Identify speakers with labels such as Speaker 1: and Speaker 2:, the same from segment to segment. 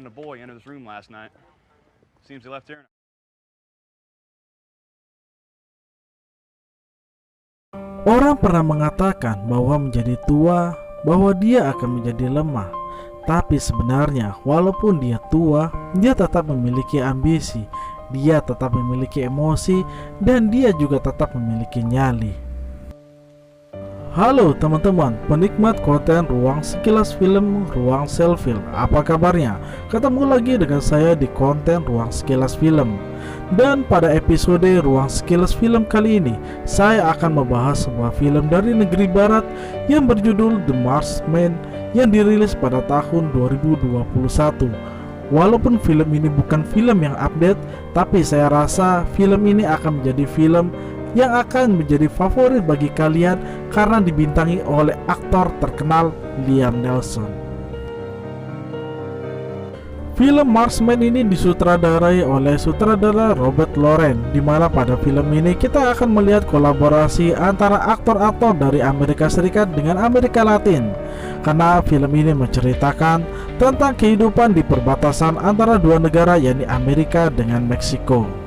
Speaker 1: and a boy enter this room last night. Seems they left Aaron.
Speaker 2: Orang pernah mengatakan bahwa menjadi tua, bahwa dia akan menjadi lemah. Tapi sebenarnya, walaupun dia tua, dia tetap memiliki ambisi, dia tetap memiliki emosi, dan dia juga tetap memiliki nyali. Halo teman-teman, penikmat konten Ruang Sekilas Film, Ruang Selfie. Apa kabarnya? Ketemu lagi dengan saya di konten Ruang Sekilas Film. Dan pada episode Ruang Sekilas Film kali ini, saya akan membahas sebuah film dari negeri barat yang berjudul The Marksman yang dirilis pada tahun 2021. Walaupun film ini bukan film yang update, tapi saya rasa film ini akan menjadi film yang akan menjadi favorit bagi kalian karena dibintangi oleh aktor terkenal Liam Neeson. Film Marksman ini disutradarai oleh sutradara Robert Loren, di mana pada film ini kita akan melihat kolaborasi antara aktor-aktor dari Amerika Serikat dengan Amerika Latin. Karena film ini menceritakan tentang kehidupan di perbatasan antara dua negara, yakni Amerika dengan Meksiko.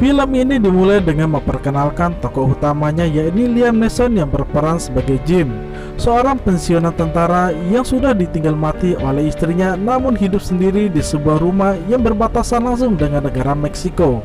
Speaker 2: Film ini dimulai dengan memperkenalkan tokoh utamanya, yakni Liam Neeson yang berperan sebagai Jim, seorang pensiunan tentara yang sudah ditinggal mati oleh istrinya namun hidup sendiri di sebuah rumah yang berbatasan langsung dengan negara Meksiko.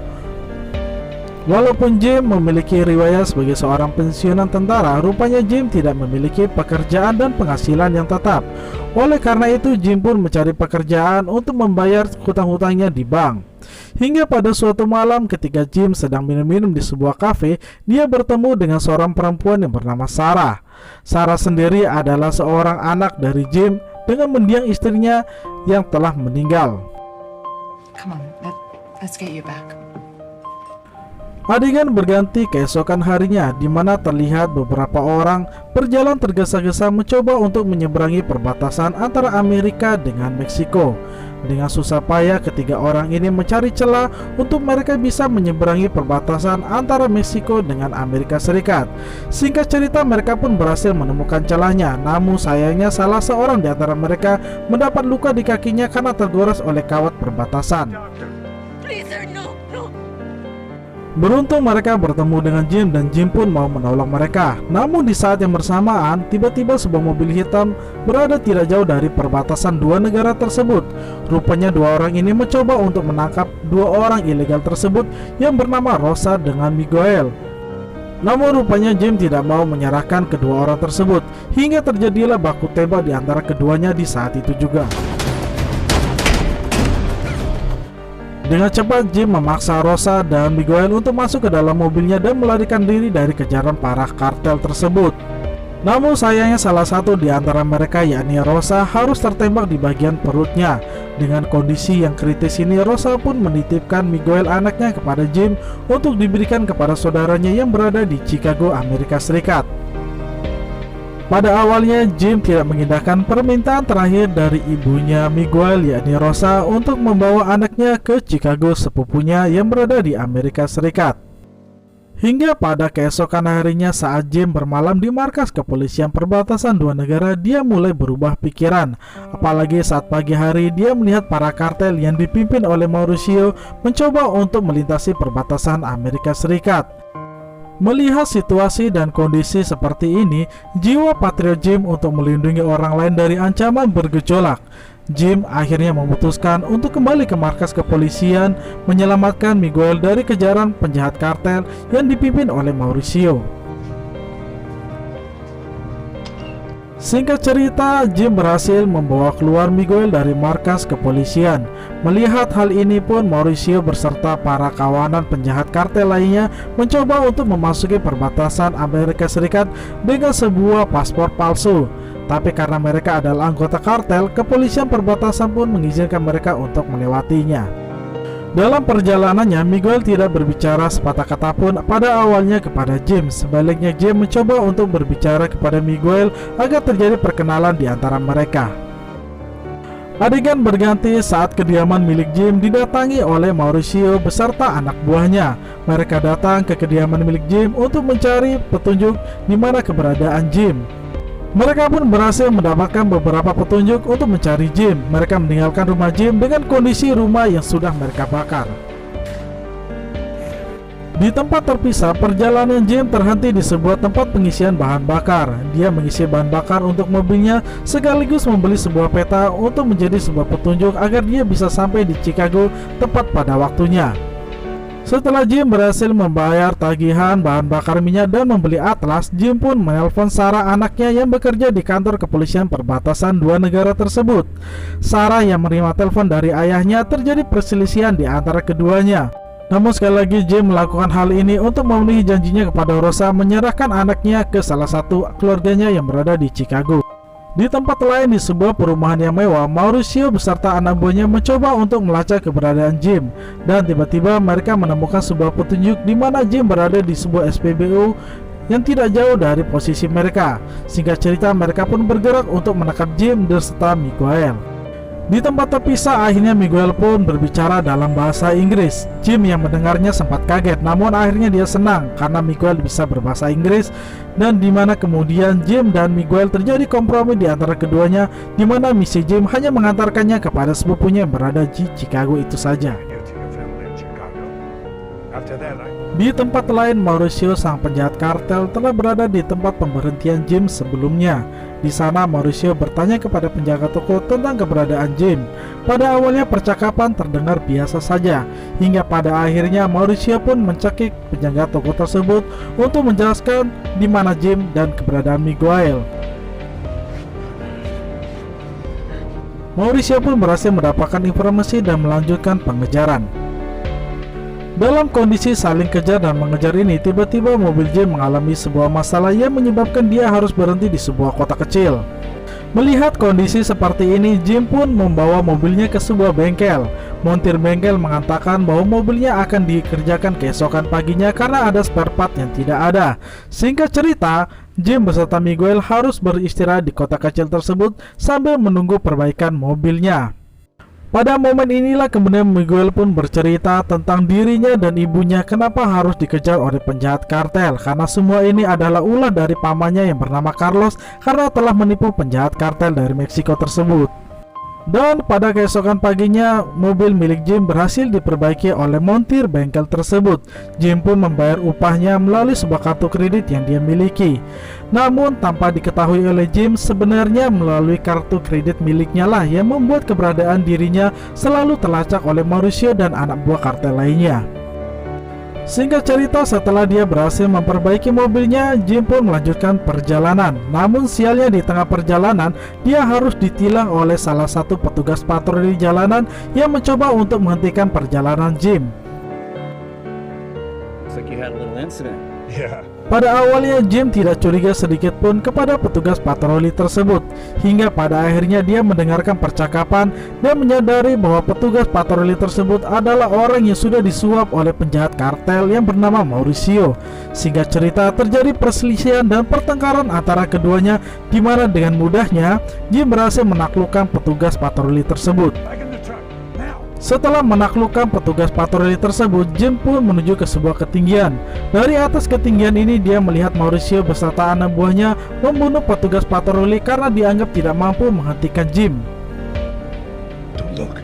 Speaker 2: Walaupun Jim memiliki riwayat sebagai seorang pensiunan tentara, rupanya Jim tidak memiliki pekerjaan dan penghasilan yang tetap. Oleh karena itu, Jim pun mencari pekerjaan untuk membayar hutang-hutangnya di bank. Hingga pada suatu malam ketika Jim sedang minum-minum di sebuah kafe, dia bertemu dengan seorang perempuan yang bernama Sarah. Sarah sendiri adalah seorang anak dari Jim dengan mendiang istrinya yang telah meninggal.
Speaker 3: Come on, let's get you back.
Speaker 2: Adegan berganti keesokan harinya, di mana terlihat beberapa orang berjalan tergesa-gesa mencoba untuk menyeberangi perbatasan antara Amerika dengan Meksiko. Dengan susah payah ketiga orang ini mencari celah untuk mereka bisa menyeberangi perbatasan antara Meksiko dengan Amerika Serikat. Singkat cerita, mereka pun berhasil menemukan celahnya. Namun sayangnya salah seorang di antara mereka mendapat luka di kakinya karena tergores oleh kawat perbatasan. Beruntung mereka bertemu dengan Jim dan Jim pun mau menolong mereka. Namun di saat yang bersamaan, tiba-tiba sebuah mobil hitam berada tidak jauh dari perbatasan dua negara tersebut. Rupanya dua orang ini mencoba untuk menangkap dua orang ilegal tersebut yang bernama Rosa dengan Miguel. Namun rupanya Jim tidak mau menyerahkan kedua orang tersebut, hingga terjadilah baku tembak di antara keduanya di saat itu juga. Dengan cepat Jim memaksa Rosa dan Miguel untuk masuk ke dalam mobilnya dan melarikan diri dari kejaran para kartel tersebut. Namun sayangnya salah satu di antara mereka, yakni Rosa, harus tertembak di bagian perutnya. Dengan kondisi yang kritis ini, Rosa pun menitipkan Miguel anaknya kepada Jim untuk diberikan kepada saudaranya yang berada di Chicago, Amerika Serikat. Pada awalnya Jim tidak mengindahkan permintaan terakhir dari ibunya Miguel, yakni Rosa, untuk membawa anaknya ke Chicago, sepupunya yang berada di Amerika Serikat. Hingga pada keesokan harinya saat Jim bermalam di markas kepolisian perbatasan dua negara, dia mulai berubah pikiran. Apalagi saat pagi hari dia melihat para kartel yang dipimpin oleh Mauricio mencoba untuk melintasi perbatasan Amerika Serikat. Melihat situasi dan kondisi seperti ini, jiwa patriot Jim untuk melindungi orang lain dari ancaman bergejolak. Jim akhirnya memutuskan untuk kembali ke markas kepolisian, menyelamatkan Miguel dari kejaran penjahat kartel yang dipimpin oleh Mauricio. Singkat cerita, Jim berhasil membawa keluar Miguel dari markas kepolisian. Melihat hal ini pun, Mauricio beserta para kawanan penjahat kartel lainnya mencoba untuk memasuki perbatasan Amerika Serikat dengan sebuah paspor palsu. Tapi karena mereka adalah anggota kartel, kepolisian perbatasan pun mengizinkan mereka untuk melewatinya. Dalam perjalanannya, Miguel tidak berbicara sepatah kata pun pada awalnya kepada Jim. Sebaliknya, Jim mencoba untuk berbicara kepada Miguel agar terjadi perkenalan di antara mereka. Adegan berganti saat kediaman milik Jim didatangi oleh Mauricio beserta anak buahnya. Mereka datang ke kediaman milik Jim untuk mencari petunjuk di mana keberadaan Jim. Mereka pun berhasil mendapatkan beberapa petunjuk untuk mencari Jim. Mereka meninggalkan rumah Jim dengan kondisi rumah yang sudah mereka bakar. Di tempat terpisah, perjalanan Jim terhenti di sebuah tempat pengisian bahan bakar. Dia mengisi bahan bakar untuk mobilnya sekaligus membeli sebuah peta untuk menjadi sebuah petunjuk agar dia bisa sampai di Chicago tepat pada waktunya. Setelah Jim berhasil membayar tagihan bahan bakar minyak dan membeli atlas, Jim pun menelpon Sarah, anaknya yang bekerja di kantor kepolisian perbatasan dua negara tersebut. Sarah yang menerima telepon dari ayahnya, terjadi perselisihan di antara keduanya. Namun sekali lagi Jim melakukan hal ini untuk memenuhi janjinya kepada Rosa menyerahkan anaknya ke salah satu keluarganya yang berada di Chicago. Di tempat lain di sebuah perumahan yang mewah, Mauricio beserta anak buahnya mencoba untuk melacak keberadaan Jim. Dan tiba-tiba mereka menemukan sebuah petunjuk di mana Jim berada di sebuah SPBU yang tidak jauh dari posisi mereka. Singkat cerita, mereka pun bergerak untuk menangkap Jim beserta Miguel. Di tempat terpisah, akhirnya Miguel pun berbicara dalam bahasa Inggris. Jim yang mendengarnya sempat kaget, namun akhirnya dia senang karena Miguel bisa berbahasa Inggris. Dan dimana kemudian Jim dan Miguel terjadi kompromi di antara keduanya, dimana misi Jim hanya mengantarkannya kepada sepupunya yang berada di Chicago itu saja. Di tempat lain, Mauricio, sang penjahat kartel, telah berada di tempat pemberhentian Jim sebelumnya. Di sana, Mauricio bertanya kepada penjaga toko tentang keberadaan Jim. Pada awalnya percakapan terdengar biasa saja, hingga pada akhirnya Mauricio pun mencekik penjaga toko tersebut untuk menjelaskan di mana Jim dan keberadaan Miguel. Mauricio pun berhasil mendapatkan informasi dan melanjutkan pengejaran. Dalam kondisi saling kejar dan mengejar ini, tiba-tiba mobil Jim mengalami sebuah masalah yang menyebabkan dia harus berhenti di sebuah kota kecil. Melihat kondisi seperti ini, Jim pun membawa mobilnya ke sebuah bengkel. Montir bengkel mengatakan bahwa mobilnya akan dikerjakan keesokan paginya karena ada spare part yang tidak ada. Singkat cerita, Jim beserta Miguel harus beristirahat di kota kecil tersebut sambil menunggu perbaikan mobilnya. Pada momen inilah kemudian Miguel pun bercerita tentang dirinya dan ibunya kenapa harus dikejar oleh penjahat kartel, karena semua ini adalah ulah dari pamannya yang bernama Carlos karena telah menipu penjahat kartel dari Meksiko tersebut. Dan pada keesokan paginya, mobil milik Jim berhasil diperbaiki oleh montir bengkel tersebut. Jim pun membayar upahnya melalui sebuah kartu kredit yang dia miliki. Namun tanpa diketahui oleh Jim, sebenarnya melalui kartu kredit miliknya lah yang membuat keberadaan dirinya selalu terlacak oleh Mauricio dan anak buah kartel lainnya. Singkat cerita, setelah dia berhasil memperbaiki mobilnya, Jim pun melanjutkan perjalanan. Namun sialnya di tengah perjalanan, dia harus ditilang oleh salah satu petugas patroli jalanan yang mencoba untuk menghentikan perjalanan Jim.
Speaker 1: Looks like you had a little incident.
Speaker 4: Yeah.
Speaker 2: Pada awalnya Jim tidak curiga sedikit pun kepada petugas patroli tersebut, hingga pada akhirnya dia mendengarkan percakapan dan menyadari bahwa petugas patroli tersebut adalah orang yang sudah disuap oleh penjahat kartel yang bernama Mauricio. Singkat cerita, terjadi perselisihan dan pertengkaran antara keduanya, di mana dengan mudahnya Jim berhasil menaklukkan petugas patroli tersebut.
Speaker 4: Back in the truck. Now.
Speaker 2: Setelah menaklukkan petugas patroli tersebut, Jim pun menuju ke sebuah ketinggian. Dari atas ketinggian ini, dia melihat Mauricio beserta anak buahnya membunuh petugas patroli karena dianggap tidak mampu menghentikan Jim.
Speaker 4: Don't look.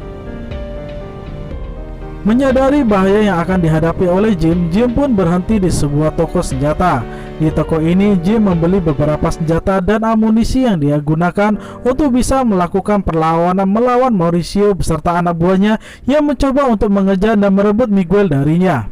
Speaker 2: Menyadari bahaya yang akan dihadapi oleh Jim, Jim pun berhenti di sebuah toko senjata. Di toko ini, Jim membeli beberapa senjata dan amunisi yang dia gunakan untuk bisa melakukan perlawanan melawan Mauricio beserta anak buahnya yang mencoba untuk mengejar dan merebut Miguel darinya.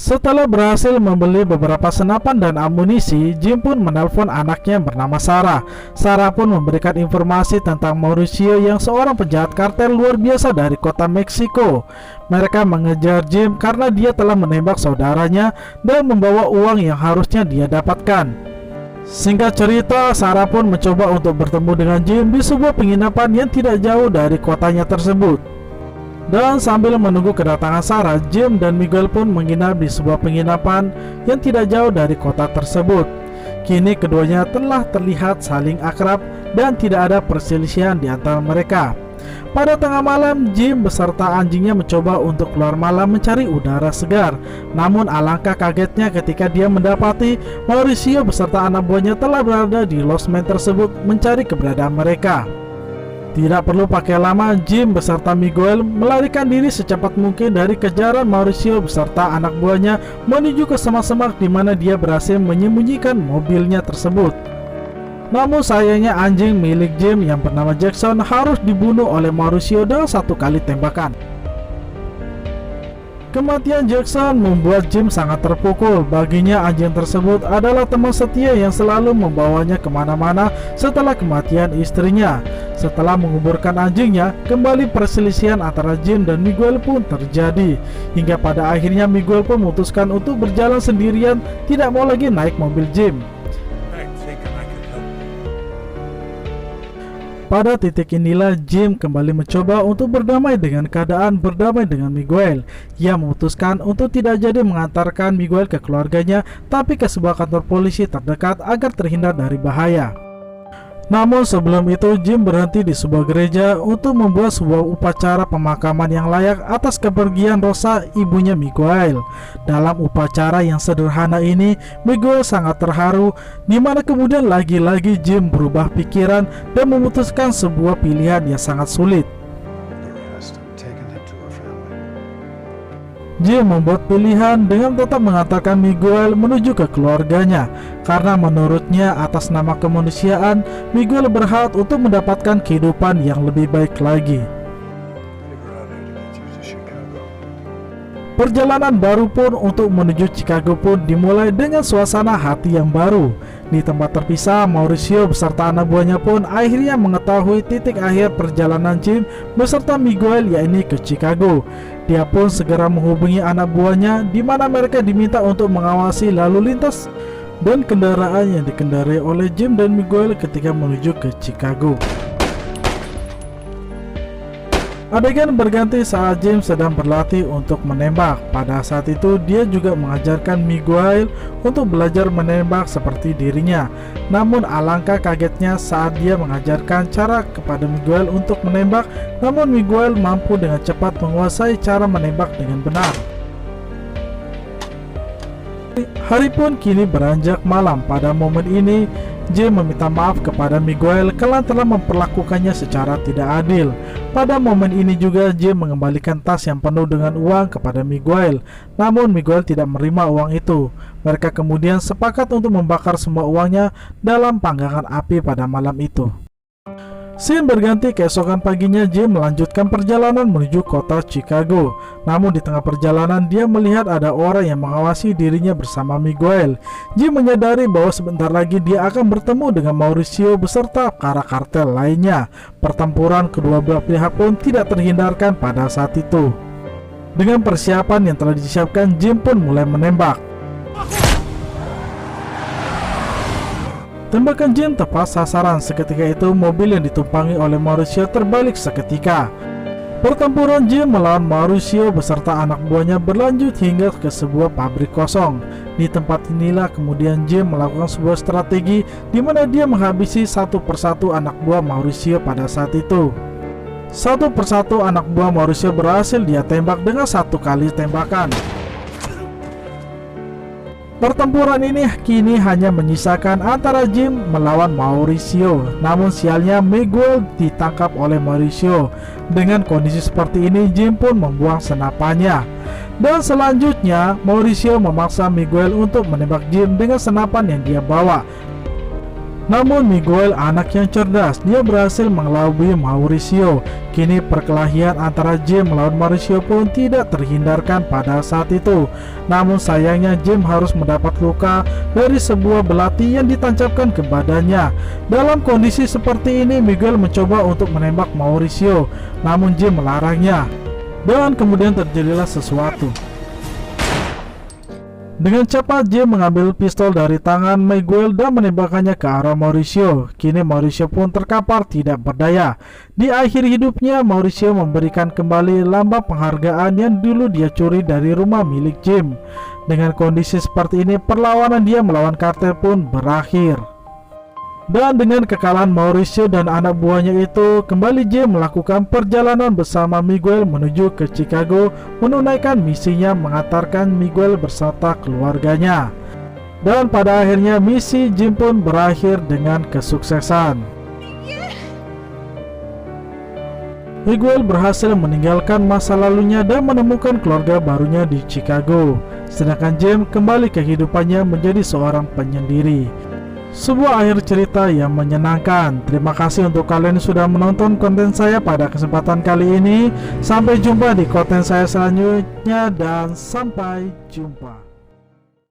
Speaker 2: Setelah berhasil membeli beberapa senapan dan amunisi, Jim pun menelpon anaknya yang bernama Sarah. Sarah pun memberikan informasi tentang Mauricio yang seorang penjahat kartel luar biasa dari kota Meksiko. Mereka mengejar Jim karena dia telah menembak saudaranya dan membawa uang yang harusnya dia dapatkan. Singkat cerita, Sarah pun mencoba untuk bertemu dengan Jim di sebuah penginapan yang tidak jauh dari kotanya tersebut. Dan sambil menunggu kedatangan Sarah, Jim dan Miguel pun menginap di sebuah penginapan yang tidak jauh dari kota tersebut. Kini keduanya telah terlihat saling akrab dan tidak ada perselisihan di antara mereka. Pada tengah malam, Jim beserta anjingnya mencoba untuk keluar malam mencari udara segar. Namun alangkah kagetnya ketika dia mendapati Mauricio beserta anak buahnya telah berada di losmen tersebut mencari keberadaan mereka. Tidak perlu pakai lama, Jim beserta Miguel melarikan diri secepat mungkin dari kejaran Mauricio beserta anak buahnya menuju ke semak-semak di mana dia berhasil menyembunyikan mobilnya tersebut. Namun sayangnya anjing milik Jim yang bernama Jackson harus dibunuh oleh Mauricio dengan satu kali tembakan. Kematian Jackson membuat Jim sangat terpukul. Baginya anjing tersebut adalah teman setia yang selalu membawanya kemana-mana setelah kematian istrinya. Setelah menguburkan anjingnya, kembali perselisihan antara Jim dan Miguel pun terjadi. Hingga pada akhirnya Miguel pun memutuskan untuk berjalan sendirian, tidak mau lagi naik mobil Jim. Pada titik inilah Jim kembali mencoba untuk berdamai dengan keadaan, berdamai dengan Miguel. Ia memutuskan untuk tidak jadi mengantarkan Miguel ke keluarganya, tapi ke sebuah kantor polisi terdekat agar terhindar dari bahaya. Namun sebelum itu Jim berhenti di sebuah gereja untuk membuat sebuah upacara pemakaman yang layak atas kepergian Rosa, ibunya Miguel. Dalam upacara yang sederhana ini, Miguel sangat terharu, di mana kemudian lagi-lagi Jim berubah pikiran dan memutuskan sebuah pilihan yang sangat sulit. Jim membuat pilihan dengan tetap mengantarkan Miguel menuju ke keluarganya, karena menurutnya atas nama kemanusiaan, Miguel berhak untuk mendapatkan kehidupan yang lebih baik lagi. Perjalanan baru pun untuk menuju Chicago pun dimulai dengan suasana hati yang baru. Di tempat terpisah, Mauricio beserta anak buahnya pun akhirnya mengetahui titik akhir perjalanan Jim beserta Miguel, yaitu ke Chicago. Dia pun segera menghubungi anak buahnya, di mana mereka diminta untuk mengawasi lalu lintas dan kendaraan yang dikendarai oleh Jim dan Miguel ketika menuju ke Chicago. Adegan berganti saat Jim sedang berlatih untuk menembak. Pada saat itu dia juga mengajarkan Miguel untuk belajar menembak seperti dirinya. Namun alangkah kagetnya saat dia mengajarkan cara kepada Miguel untuk menembak, namun Miguel mampu dengan cepat menguasai cara menembak dengan benar. Hari pun kini beranjak malam. Pada momen ini Jim meminta maaf kepada Miguel karena telah memperlakukannya secara tidak adil. Pada momen ini juga Jim mengembalikan tas yang penuh dengan uang kepada Miguel. Namun Miguel tidak menerima uang itu. Mereka kemudian sepakat untuk membakar semua uangnya dalam panggangan api pada malam itu. Scene berganti keesokan paginya, Jim melanjutkan perjalanan menuju kota Chicago. Namun di tengah perjalanan dia melihat ada orang yang mengawasi dirinya bersama Miguel. Jim menyadari bahwa sebentar lagi dia akan bertemu dengan Mauricio beserta para kartel lainnya. Pertempuran kedua belah pihak pun tidak terhindarkan pada saat itu. Dengan persiapan yang telah disiapkan, Jim pun mulai menembak. Tembakan Jim tepat sasaran. Seketika itu mobil yang ditumpangi oleh Mauricio terbalik seketika. Pertempuran Jim melawan Mauricio beserta anak buahnya berlanjut hingga ke sebuah pabrik kosong. Di tempat inilah kemudian Jim melakukan sebuah strategi di mana dia menghabisi satu persatu anak buah Mauricio pada saat itu. Satu persatu anak buah Mauricio berhasil dia tembak dengan satu kali tembakan. Pertempuran ini kini hanya menyisakan antara Jim melawan Mauricio. Namun sialnya Miguel ditangkap oleh Mauricio. Dengan kondisi seperti ini, Jim pun membuang senapannya. Dan selanjutnya Mauricio memaksa Miguel untuk menembak Jim dengan senapan yang dia bawa. Namun Miguel anak yang cerdas, dia berhasil mengelabui Mauricio. Kini perkelahian antara Jim melawan Mauricio pun tidak terhindarkan pada saat itu. Namun sayangnya Jim harus mendapat luka dari sebuah belati yang ditancapkan ke badannya. Dalam kondisi seperti ini Miguel mencoba untuk menembak Mauricio, namun Jim melarangnya. Dan kemudian terjadilah sesuatu. Dengan cepat Jim mengambil pistol dari tangan Miguel dan menembakkannya ke arah Mauricio. Kini Mauricio pun terkapar tidak berdaya. Di akhir hidupnya Mauricio memberikan kembali lambang penghargaan yang dulu dia curi dari rumah milik Jim. Dengan kondisi seperti ini perlawanan dia melawan kartel pun berakhir. Dan dengan kekalahan Mauricio dan anak buahnya itu, kembali Jim melakukan perjalanan bersama Miguel menuju ke Chicago, menunaikan misinya mengantarkan Miguel beserta keluarganya. Dan pada akhirnya misi Jim pun berakhir dengan kesuksesan. Miguel berhasil meninggalkan masa lalunya dan menemukan keluarga barunya di Chicago, sedangkan Jim kembali kehidupannya menjadi seorang penyendiri. Sebuah akhir cerita yang menyenangkan. Terima kasih untuk kalian yang sudah menonton konten saya pada kesempatan kali ini. Sampai jumpa di konten saya selanjutnya dan sampai jumpa.